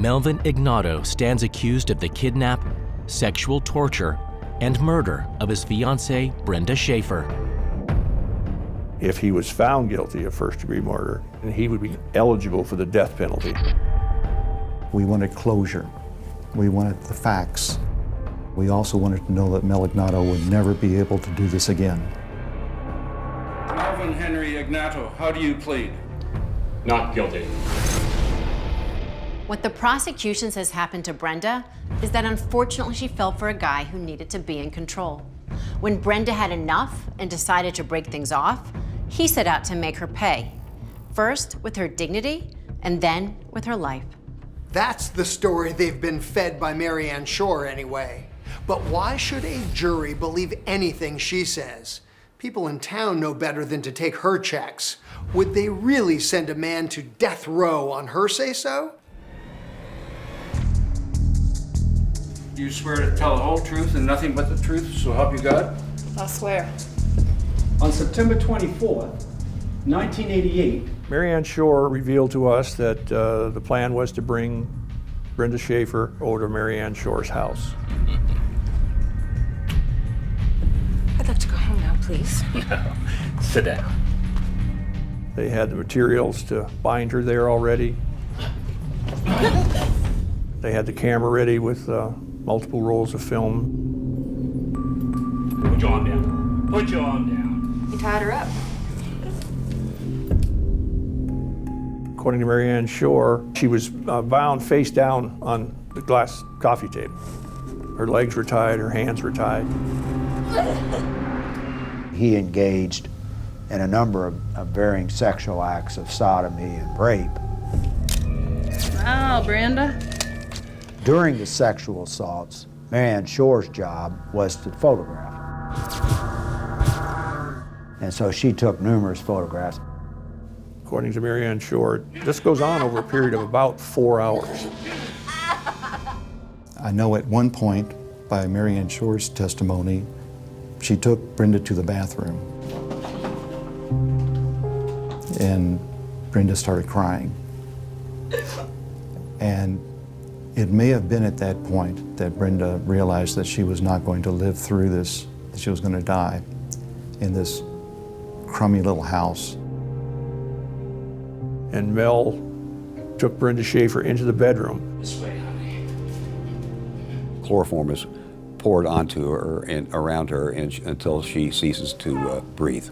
Melvin Ignato stands accused of the kidnap, sexual torture, and murder of his fiancée, Brenda Schaefer. If he was found guilty of first-degree murder, he would be eligible for the death penalty. We wanted closure. We wanted the facts. We also wanted to know that Mel Ignato would never be able to do this again. Melvin Henry Ignato, how do you plead? Not guilty. What the prosecution says happened to Brenda is that unfortunately she fell for a guy who needed to be in control. When Brenda had enough and decided to break things off, he set out to make her pay. First with her dignity, and then with her life. That's the story they've been fed by Mary Ann Shore anyway. But why should a jury believe anything she says? People in town know better than to take her checks. Would they really send a man to death row on her say-so? You swear to tell the whole truth and nothing but the truth, so help you God? I'll swear. On September 24th, 1988, Mary Ann Shore revealed to us that the plan was to bring Brenda Schaefer over to Mary Ann Shore's house. I'd like to go home now, please. Sit down. They had the materials to bind her there already. They had the camera ready with multiple rolls of film. Put your arm down. Put your arm down. You tied her up. According to Mary Ann Shore, she was bound face down on the glass coffee table. Her legs were tied, her hands were tied. He engaged in a number of varying sexual acts of sodomy and rape. Wow, Brenda. During the sexual assaults, Mary Ann Shore's job was to photograph. And so she took numerous photographs. According to Mary Ann Shore, this goes on over a period of about 4 hours. I know at one point, by Mary Ann Shore's testimony, she took Brenda to the bathroom. And Brenda started crying. And it may have been at that point that Brenda realized that she was not going to live through this, that she was going to die in this crummy little house. And Mel took Brenda Schaefer into the bedroom. This way, honey. Chloroform is poured onto her and around her until she ceases to breathe.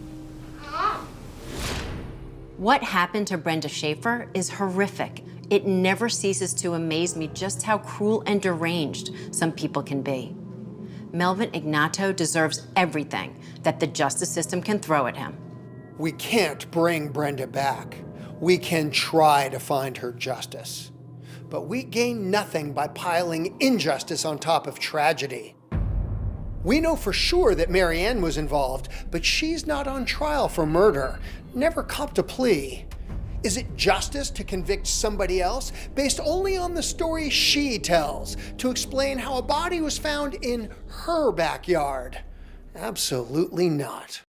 What happened to Brenda Schaefer is horrific. It never ceases to amaze me just how cruel and deranged some people can be. Melvin Ignato deserves everything that the justice system can throw at him. We can't bring Brenda back. We can try to find her justice. But we gain nothing by piling injustice on top of tragedy. We know for sure that Mary Ann was involved, but she's not on trial for murder, never copped a plea. Is it justice to convict somebody else based only on the story she tells, to explain how a body was found in her backyard? Absolutely not.